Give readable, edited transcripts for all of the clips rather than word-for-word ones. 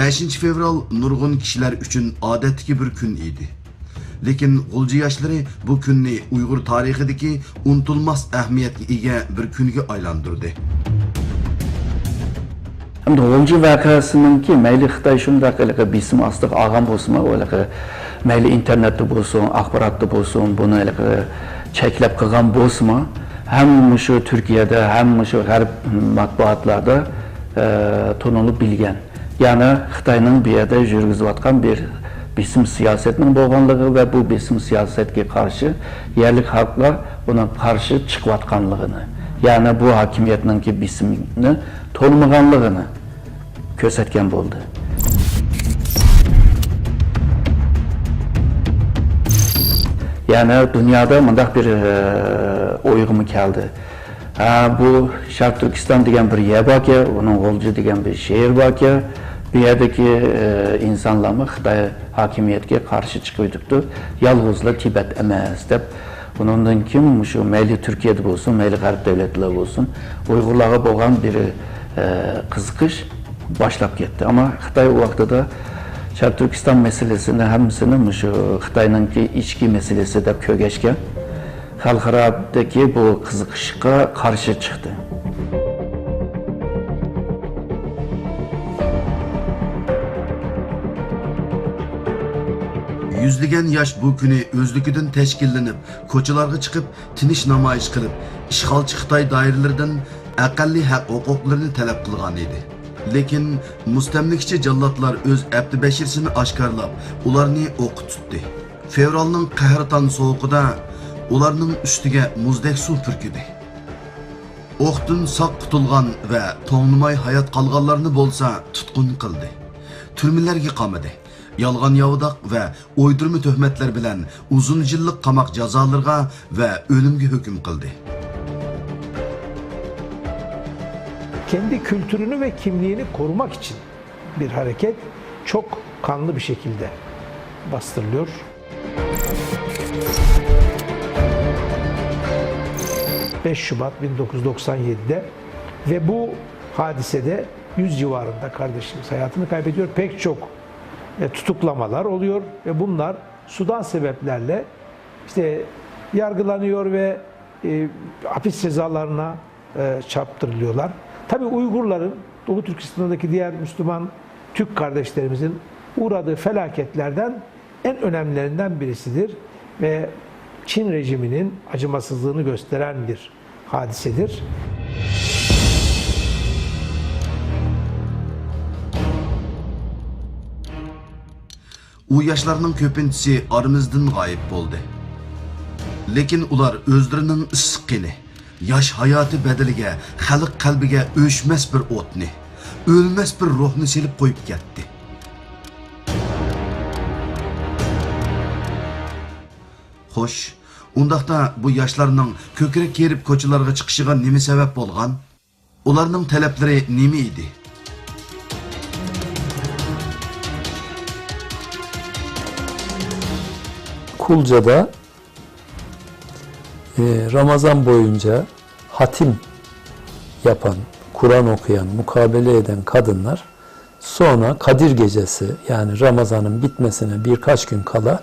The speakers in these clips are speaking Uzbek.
5 fevral nurg'un kishilar uchun odatdagi bir kun edi. Lekin g'ulji yoshlari bu kunni Uyg'ur tarixidagi unutilmas ahamiyatga ega bir kunga aylantirdi. Hamda g'ulji voqeasininki mayli Xitoy shunday qilib bisim ostiga olgan bo'lsin, mayli internetda bo'lsin, axborotda bo'lsin, buni cheklab qilgan bo'lsin, hamma shu Turkiyada, hamma shu g'arb matbuotlarda tonilib bilgan. Yani Xitoyning bu yerda yurgizayotgan bir bisim siyosatining bo'lganligi va bu bisim siyosatga qarshi yerlik xalqlar buna qarshi chiqayotganligini, yani bu hokimiyatningki bisimni to'lmaganligini ko'rsatgan bo'ldi. Yani dünyada mundaq bir o'yğimi keldi. Bu Şarq Türkistan degan bir yer bor ki, onun G'ulji degan bir şehir bor ki, bu yerdagi insonlarni Xitoy hokimiyatga qarshi chiqibdi. Yolg'izlar Tibet emas deb, bundan kim shu mayli Turkiyada bo'lsin, mayli g'arb davlatlar bo'lsin, Uyg'urlarga bo'lgan bir qiziqish boshlab ketdi. Ama Xitoy o vaqtida Şarq Türkistan meselesini hamısını şu Xitoyninki ichki meselesi deb ko'rgashgan. Xalqarodagi bu qiziqishga qarshi chiqdi. Yüzlügen yaş bu günü özlüküdün teşkillenip, koçalarga çıkıp, tiniş namoyish qilib, işgalchi Xitoy doiralaridan aqalli haq huquqlarini talab qilgan edi. Lekin mustamlikchi jallatlar o'z abdibashirsini oshkorlab, ularni o'qib tutdi. Fevralning qahratan sovuqida ularning ustiga muzdek suv purkidi. O'qdan saq qutulgan va to'ngmay hayot qolganlarni bo'lsa tutqun qildi. Turmalarga qamadi. Yalgan yavdaq ve uydurma töhmetler bilen uzun yıllık qamoq jazolarga ve ölümge hüküm kıldı. Kendi kültürünü ve kimliğini korumak için bir hareket çok kanlı bir şekilde bastırılıyor. ...5 Şubat 1997'de ve bu hadisede 100 civarında kardeşimiz hayatını kaybediyor. Pek çok tutuklamalar oluyor ve bunlar sudan sebeplerle işte yargılanıyor ve hapis cezalarına çarptırılıyorlar. Tabii Uygurların, Doğu Türkistan'daki diğer Müslüman Türk kardeşlerimizin uğradığı felaketlerden en önemlilerinden birisidir ve Çin rejiminin acımasızlığını gösteren bir hadisedir. U yaşlarının köpüntüsü aramızdan gayip oldu. Lekin ular özlerinin ıssiqqini, yaş hayatı bedelige, xalq qalbiga o'chmas bir o'tni, o'lmas bir ruhni silib qo'yib ketdi. Xo'sh, undaqda bu yoshlarning ko'krak kerib ko'chalarga chiqishiga nima sabab bo'lgan? Ularning talablari nima edi? Kulca'da Ramazan boyunca hatim yapan, Kur'an okuyan, mukabele eden kadınlar sonra Kadir Gecesi, yani Ramazan'ın bitmesine birkaç gün kala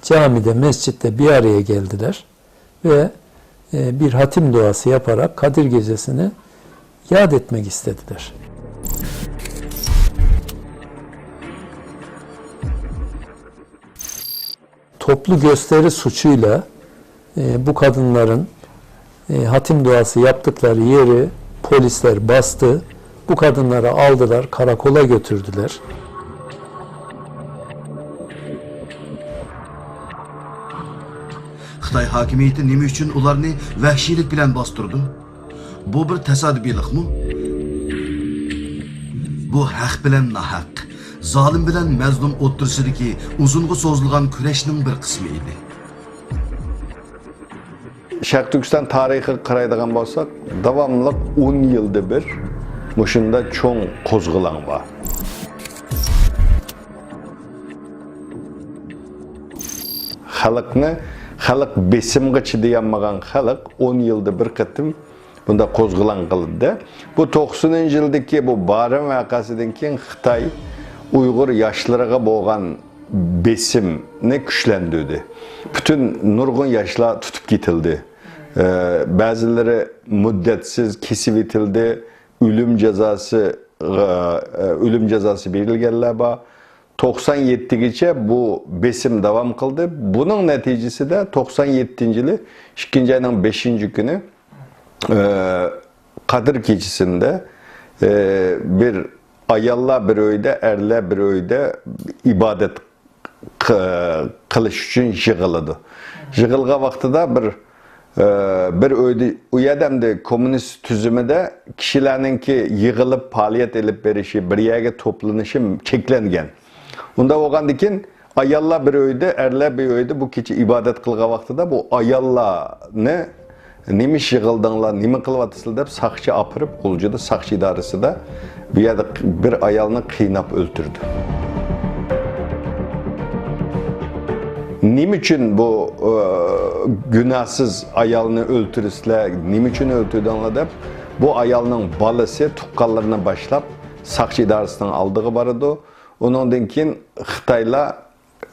camide, mescitte bir araya geldiler ve bir hatim duası yaparak Kadir Gecesi'ni yad etmek istediler. Toplu gösteri suçuyla bu kadınların hatim duası yaptıkları yeri polisler bastı. Bu kadınları aldılar, karakola götürdüler. Xitoy hakimiyeti nima uchun ularni vahshiylik bilan bostirdi? Bu bir tasodifilikmi? Bu haq bilan nahaq, zolim bilan mazlum o'ttirsidagi uzunga so'zilgan kurashning bir qismi edi. Şarq Türkistan tarihi qaraydigan bo'lsak, davomliq 10 yilda bir mushunda cho'ng qo'zg'olon bor. Xalq besimga chidayolmagan xalq 10 yilda bir qatim bunda qo'zg'olon qildi. Bu 90-yildagi bu Baran voqeasidan keyin Xitoy Uyghur yaşlılarga bo'lgan besimni güçlendirdi. Bütün nurgun yaşlar tutup gitildi. Bazıları müddetsiz kesip itildi. Ölüm cezası verilgenler var. 97'gece bu besim devam kıldı. Bunun neticesi de 97. yılı 2. ayının 5. günü Kadir gecesinde bir ayalla bir öyde, erle bir öyde ibadet kılış için yığıldı. Yığılga vaxtıda bir öyde uyadamdı komünist tüzümüde kişilerin ki yığılıp faaliyet edip verişi, bir yere toplanışı çeklengen. Onda oğan dikin ayalla bir öyde, erle bir öyde bu keçi ibadet kılga vaxtıda bu ayalla ne Nimiş yığıldığınlar, nimi kılvatısıl deyip sakçı apırıp, Kulcu'da sakçı idaresi de bir ayalını kıynap öldürdü. Nim için bu günahsız ayalını öldürüsler, nim için öldürdüğünler deyip bu ayalının balısı tukkallarına başlap sakçı idaresinden aldığı vardı. Ondan keyin Xitayla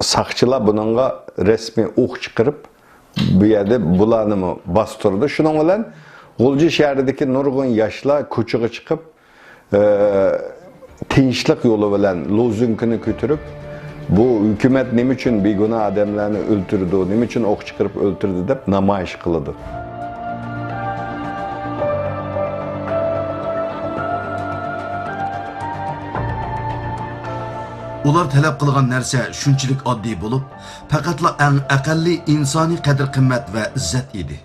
sakçılar bununla resmi çıkarıp bu yerde bulanımı bastırdı. Şunun bilen Gulcu şehrideki nurgun yaşlar koçuğa çıkıp tinçlik yolu bilen lozünkünü götürüp bu hükümet ne için bir günah adamlarını öldürdü, ne için ok çıkarıp öldürdü deyip namayış kılıdı. Ular talep kılgan narsa şunçilik oddiy bulup, faqatla eng aqalli insani qadr-qimmat ve izzat edi.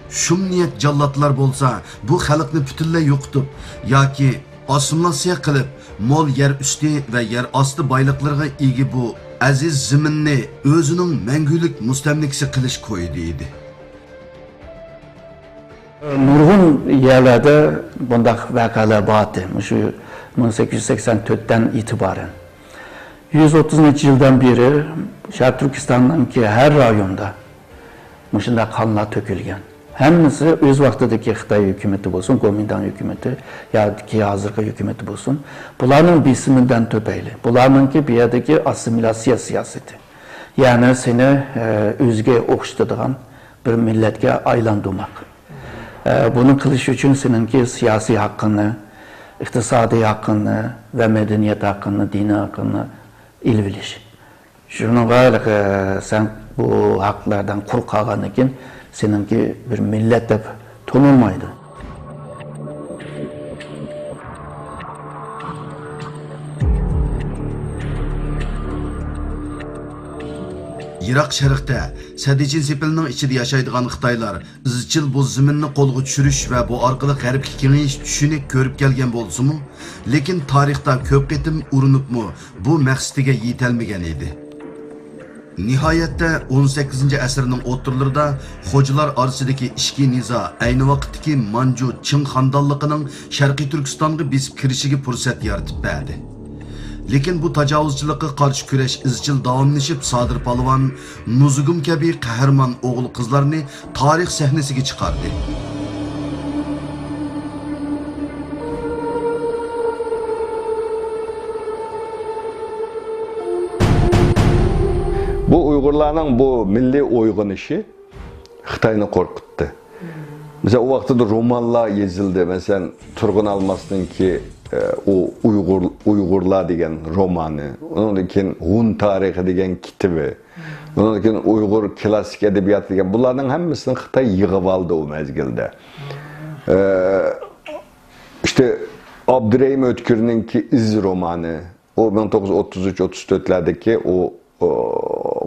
Şum niyet jallatlar bolsa, bu xalqni butunlay yo'qitib yoki assimilyatsiya qilib, mol yer üstü ve yer astı boyliqlarga ega bu aziz zaminni o'zining mangulik mustamlikasi qilish qo'ydi edi. Nurg'un yerlarda bunday voqealar bordi. Shu 1884'ten itibaren 130 yıldan beri Şark Türkistan'daki her rayonda şunday kanlar tökülgen. Hemmisi öz vaqtidagi Xitoy hükümeti bo'lsin, Kuomintang hükümeti yoki hozirgi hükümeti bo'lsin, bularning bisimidan to'payli. Bularninki bu yerdagi assimilyatsiya siyosati. Ya'ni seni o'ziga o'xshatadigan bir millatga aylantirmak. Bunu qilish uchun seninki siyosiy haqqini, iqtisodiy haqqini ve medeniyet haqqini, dini haqqini ilvilish. Şununla sen bu haqlardan quruq qolgandan keyin seninki bir millet deb tanılmaydı. Irak Şərqdə Sədicin sepilinin içində yaşaydigan Xitaylar izchil bu zaminni qo'lga tushirish va bu orqali g'arbga kengayish tushini ko'rib kelgan bo'lsa-mu, lekin tarixda ko'p qitim urinibmi bu maqsadiga yetolmagan edi. Nihoyatda 18 asrning o'rtalarida xo'jalar orasidagi ishki nizo ayni vaqtdagi Manju Qing xonadonligining Sharqiy Turkistonga besib kirishiga fursat yaratib berdi. Lekin bu tajovuzchilikqa qarshi kurash izchil davomlashib, Sodir Palvon Nuzugum kabi qahramon o'g'il qizlarni tarix sahnasiga chiqardi. Bu Uygurlarning bu milliy uyg'onishi Xitoyni qo'rqitdi. Mesela o vaxtda romanlar yazıldı. Mesela Turgun Almas'ınki o Uygurlar degen romanı, onun için Hun tarihi degen kitabı, onun için Uygur klasik edebiyatı degen, bunların hepsini Xitay yığıp aldı o mezgilde. İşte Abdurrahim Ötkür'ünki İz romanı, o 1933-34'lerdeki o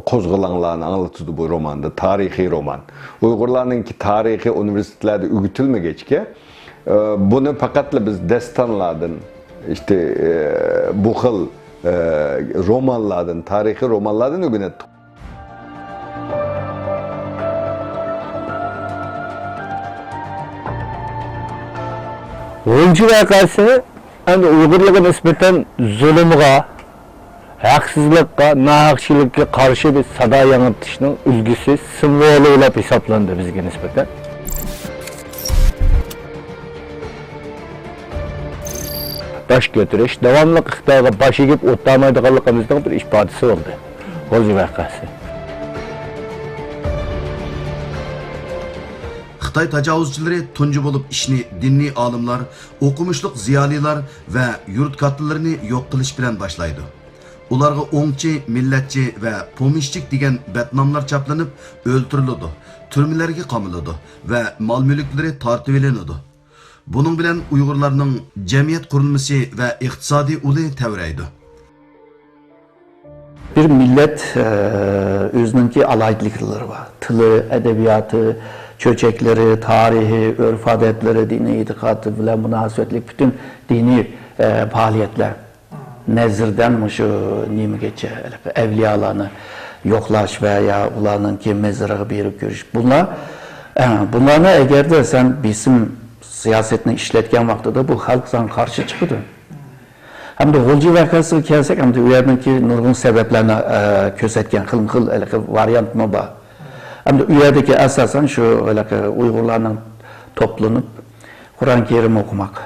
kozgulanlarını anlatıyordu bu romanda, tarihi roman. Uygurlarınki tarihi üniversitelerde ügütülme geçke, bunu fakatla biz destanlardan, işte bu xil romanlardan, tarihi romanlardan öğrenettik. Oyuncu vakası yani Uygurluğa nispeten zulümüge, haksızlıkka, nahakçılıkka karşı bir sada yanıltışının ülgüsü, simvolu olarak hesaplandı bizge nispeten. baş götürüş, devamlı Xitoyga baş egib o'tlamaydiganligimizning bir ifodasi bo'ldi. G'o'lji voqeasi. Xitoy tajovuzchilari tunji bo'lib ishni diniy olimlar, o'qimishliq ziyolilar va yurt kattalarini yo'q qilish bilan boshlaydi. Ularga o'ngchi, millatchi va pomishchik degan batnomlar chaplanib, o'ltiriladi, turmalarga qamiladi va mol-mulklari tortib olinadi. Bunun bilan Uyg'urlarning jamiyat qurilmasi va iqtisodiy uli tavraydi. Bir millet özününki alaytlıkları var. Tili, edebiyatı, çöçekleri, tarihi, örf adetleri, dini itikadı bilen münasebetli bütün dini faaliyetler. Nezirden şu nimi geçe, evliyalarını yoklaş veya onlarınki mezarı bir görüş. Bunlarına eğer de sen bizim siyasetini işletken vaxtıda bu halk sana karşı çıkıdı. Hem de G'o'lji vakası kelsek, hem de uyardaki nurgun sebeplerine kösetken xil varyant mı var? Hem de uyardaki esasen şu Uygurlarla toplanıp Kur'an-ı Kerim okumak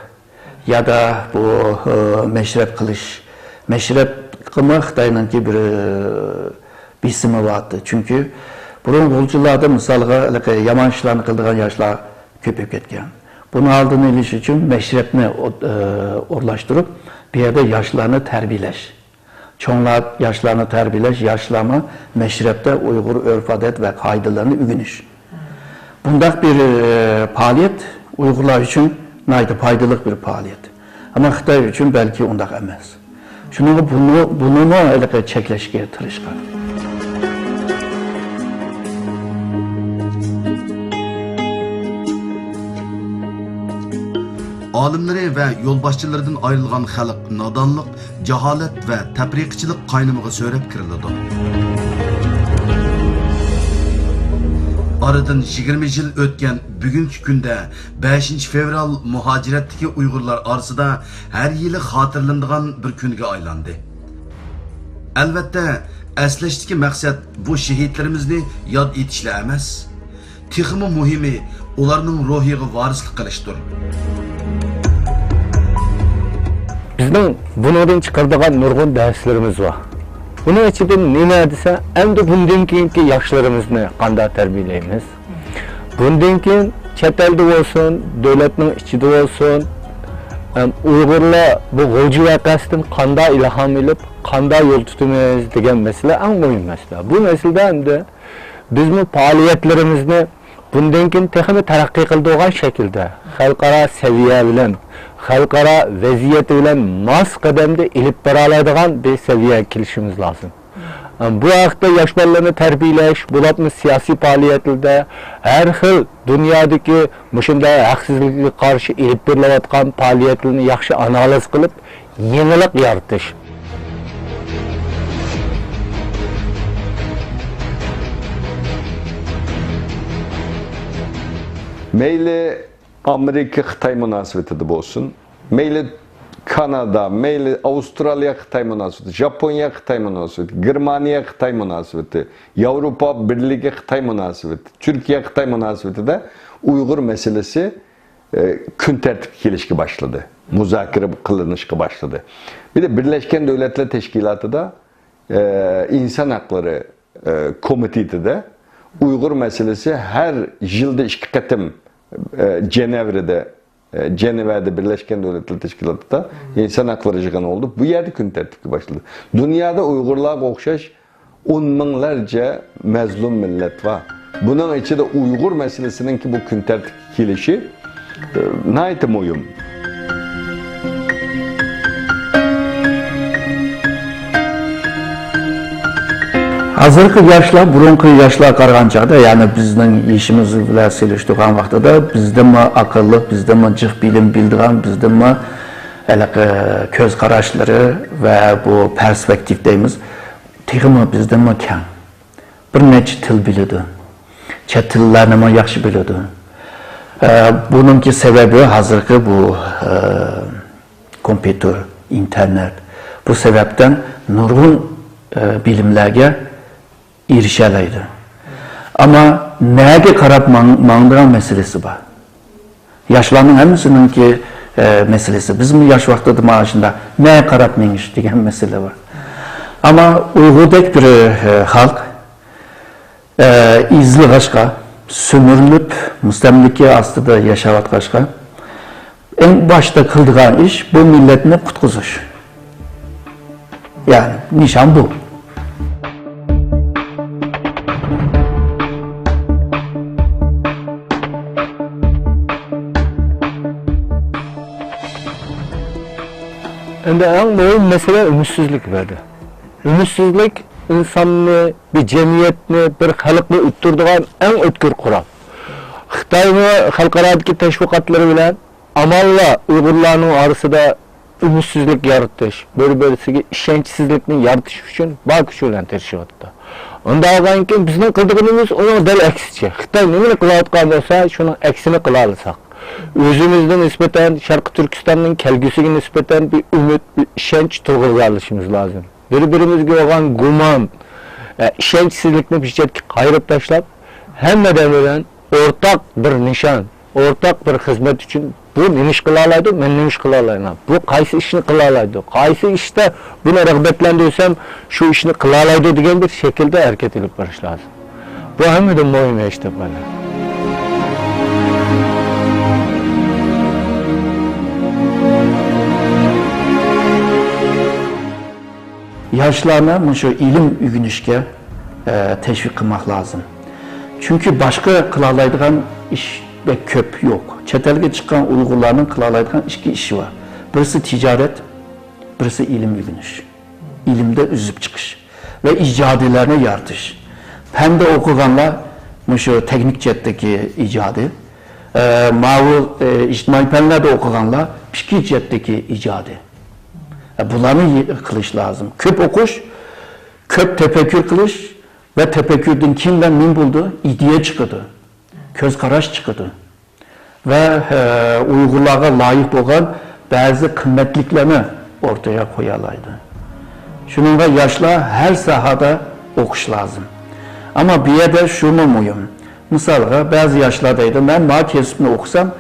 ya da bu meşrep kılış. Meşrep kılmak Xitoy'nınki bir bisimi vardı. Çünkü bunun G'o'ljilarda misalga yaman işlerini kıldırgan yaşlar köpüp ketken. Bunu aldığını iliş için meşrepni orlaştırıp bir yerde yaşlarını terbiyeleş. Çoğunlar yaşlarını terbiyeleş, yaşlarını meşrepte Uygur örf adet ve kaydılarını ügünüş. Bundak bir faaliyet Uygurlar için naydı faydalık bir faaliyet. Ama Xitoy için belki ondak emez. Çünkü bunu çekleşkeye tırışkan. Alimleri ve yolbaşçılardan ayrılgan xalq nadanlık, cehalet ve tebriqçilik qaynımıga söylep kirildi. Aradan 20 yıl ötken bugünkü günde 5 fevral muhaciretdeki Uygurlar arasında her yılı hatırlandıgan bir günge aylandı. Elbette esleştiki maksat bu şehitlerimizni yad etişle emas. Texmi muhimi ularning ruhiga varislik qilishdir. Bizning bundan chiqardigan nurg'un darslarimiz var. Bunun ichidan nima desa, endi bundan keyingi yoshlarimizni qanday tarbiyalaymiz? Bundan keyin chet elda bo'lsin, davlatning ichida bo'lsin, Uyg'urlar bu G'o'lji voqeasidan qanday ilhom olib, qanday yo'l tutamiz degan masala eng muhim masala. Bu masalada endi bizning faoliyatlarimizni bundan keyin texnik taraqqiy qiladigan shaklda, xalqaro saviya bilan xalqaro vaziyat bilan mos qadamda ilib bora oladigan bir seviyeyə kelishimiz lazım. Bu haqda yosh bolalarni tarbiyalash, bularni siyosiy faoliyatlarda har xil dunyodagi mushunday haqsizlikka qarshi ilib berilayotgan faoliyatlarni yaxshi analiz qilib, yangilik yaratish. Meyli Amerika-Xitay münasebeti de olsun, meyli Kanada, meyli Avustralya-Xitay münasebeti, Japonya-Xitay münasebeti, Germaniya-Xitay münasebeti, Avrupa Birliği-Xitay münasebeti, Türkiye-Xitay münasebeti de Uygur meselesi gün tertip gelişki başladı. Muzakere kılınışki başladı. Bir de Birleşken Devletler Teşkilatı da İnsan Hakları Komiteti de Uygur meselesi her yılda iki katım Cenevre'de Birleşken Devletler Teşkilatı'da insan hakları yığını oldu. Bu yerde gün tertibi başladı. Dünyada Uygurlar okşaş 10 binlerce mezlum millet var. Bunun içinde Uygur meselesinin ki bu gün tertip gelişi nayet mühim. Hazırki yaşlar, burunki yaşlar qarğançaqda, yani bizning işimiz bilan seliştiğen vaxtıda bizdimi akıllı, bizdimi cıq bilim bildiğen, bizdimi köz qaraşları ve bu perspektif deyimiz, texmi bizdimi kən. Bir neçə til bilidi, çet tillərini yaxşı bilidi. Bununki sebebi hazırki bu kompüter, internet. Bu sebepten nurgun bilimlerge erişeleydi. Ama neye karab mağdıran meselesi var. Yaşlarının hemisinin ki meselesi. Bizim yaş vaxtıda maaşında neye karab meniş degan mesele var. Ama Uygurdek bir halk izliğaşka, sömürülüp müstemlike aslında yaşavatkaşka en başta kıldığan iş bu milletini kutkuzuş. Yani nişan bu. Endi en mühim mesele ümitsizlik verdi. Ümitsizlik insanını, bir cemiyetini, bir halkını ütürdüğün en ötkür kural. Xitay'ın halkaradaki teşvikatları bilen amalla Uygurlarının arasında ümitsizlik yaratış, böyle işençsizlikini yaratış için bak şöyle teşvikatta. Onda algan ki bizim kıldığımız onun del eksici. Xitay nemini kılayatkan olsa şunun eksini kılalısak. Özümüzden nispeten Şarkı Türkistan'ın kelgüsüne nispeten bir ümit, bir işenç tolgurgalışımız lazım. Birbirimizge olan guman, işençsizlikini bir şey kayırıp taşlap, hemmeden ölen ortak bir nişan, ortak bir hizmet için bu nemiş kılalaydı, men nemiş kılalaydım. Bu kaysi işini kılalaydı. Kaysi işte buna rağbetlendirsem şu işini kılalaydı degen bir şekilde hareket edip barış lazım. Bu hemmeden mühim işte böyle. Yaşlarına şu ilim ügünüşke teşvik kılmak lazım. Çünkü başka kılalaydıgan iş ve köp yok. Çetelge çıkan Uygurların kılalaydıgan iki işi var. Birisi ticaret, birisi ilim ügünüş. İlimde üzüp çıkış ve icadilerine yartış. Hem de okuganlar şu teknik cetteki icadı, mağul içtimai penlerde okuganlar pişki cetteki icadı. Bunları kılış lazım. Köp okuş, köp tefekkür kılış ve tefekkürden kimden min buldu? İdiye çıkıdı. Köz karaş çıkıdı. Ve Uygurlara layık olan bazı kıymetliklerini ortaya koyalaydı. Şununla yaşlar her sahada okuş lazım. Ama bir yerde şunu muyum? Mesela bazı yaşlardaydı, ben bağ kesibini okusam,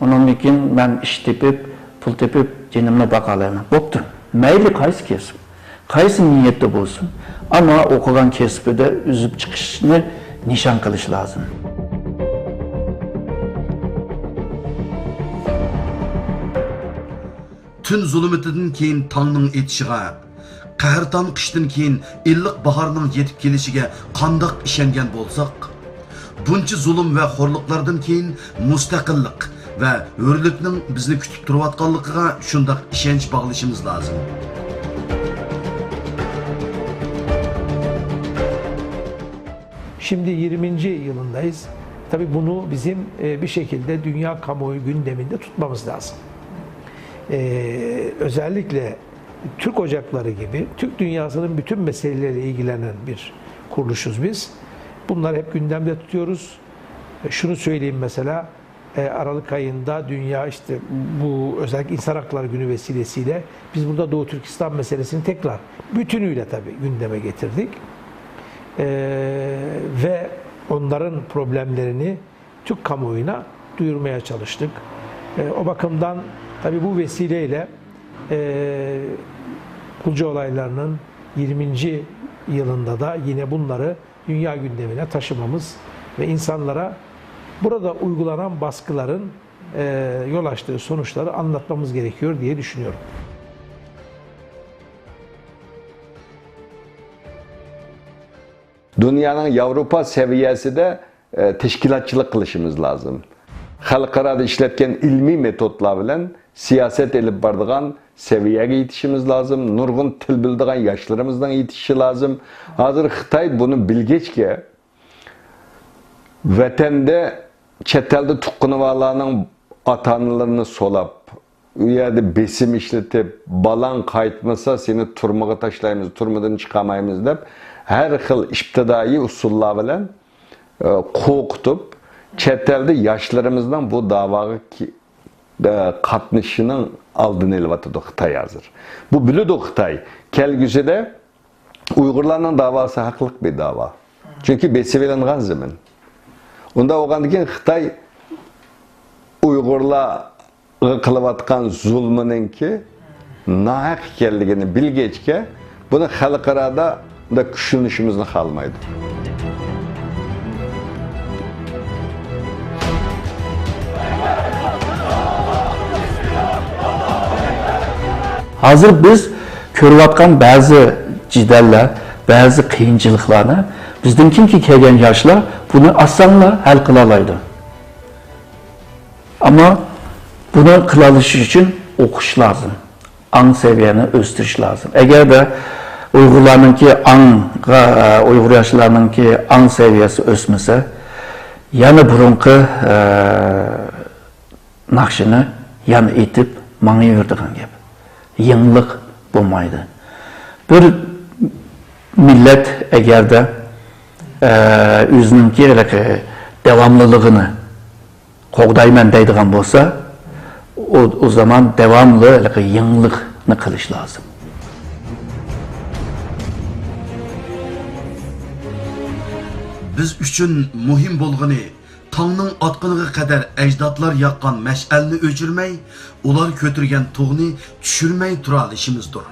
onun için ben iş tepip, pul tepip, cenimle bakalayım. Boptu. Meyli kaysı kesip, kaysı niyette bulsun. Ama okulan kesibi de üzüp çıkışını nişan kılış lazım. Tün zulümetinden keyin tangның etişiga, qahrtan qishdan keyin illiq baharning yetib kelishiga qandoq ishongan bo'lsak, buncha zulm va xo'rliqlardan keyin mustaqillik va hurlikning bizni kutib turayotganligiga shundoq ishonch bog'lashimiz lozim. Şimdi 20. yılındayız. Tabii bunu bizim bir şekilde dünya kamuoyu gündeminde tutmamız lazım. Özellikle Türk Ocakları gibi Türk dünyasının bütün meseleleriyle ilgilenen bir kuruluşuz biz. Bunları hep gündemde tutuyoruz. Şunu söyleyeyim mesela, Aralık ayında dünya işte bu özellikle İnsan Hakları Günü vesilesiyle biz burada Doğu Türkistan meselesini tekrar bütünüyle tabii gündeme getirdik. Ve onların problemlerini Türk kamuoyuna duyurmaya çalıştık. O bakımdan tabii bu vesileyle Kulca olaylarının 20. yılında da yine bunları dünya gündemine taşımamız ve insanlara burada uygulanan baskıların yol açtığı sonuçları anlatmamız gerekiyor diye düşünüyorum. Dünyanın Avrupa seviyesinde teşkilatçılık kılışımız lazım. Halkarada işletken ilmi metotlar bilen siyaset elip bardığan seviyeye yetişimiz lazım. Nurgun til bildiğen yaşlarımızdan yetişi lazım. Hazır Xitay bunu bilgeçke vatanda çetelde tuqqunavalarının atanlarını solap, uyada besim işletip, balan kayıtmasa seni turmağa taşlayımız, turmadan çıkamayımız deyip, her xil iptidai usullar bilen qo'rqitib, chet elda yoshlarımızdan bu davaga qatnashishning oldini olyapti Xitoy hozir. Bu biladi Xitoy. Kelgusida Uyg'urlarning davosi haqliq bir davo. Chunki besivilangan zamin. Unda bo'lgandan keyin Xitoy Uyg'urlarga qilayotgan zulmininki nahaq ekanligini bilgechga buni xalqarada da tushunishimizni xohlamaydi. Hazır biz ko'rayotgan ba'zi jidallar, ba'zi qiyinchiliklarni bizdan kimki kelgan yoshlar buni osonla hal qila oladi. Ammo buni qila olish uchun o'qish lozim. Ang seviyeni o'stirish lozim. Agarda Uyg'urlarninki Uyg'ur yoshlarninki ang seviyasi o'smasa, yana burunqi naqshini yana etib mangayverdigan gap. Yangilik bo'lmaydi. Bir millat agarda o'zininki davomliligini qo'g'dayman deydigan bo'lsa, o zaman devamlı yangilikni qilish lozim. Biz uchun muhim bo'lgani tongning otqiniga qadar ajdodlar yoqqan mash'alni o'chirmay, ular ko'tirgan tug'ni tushirmay tura olishimizdir.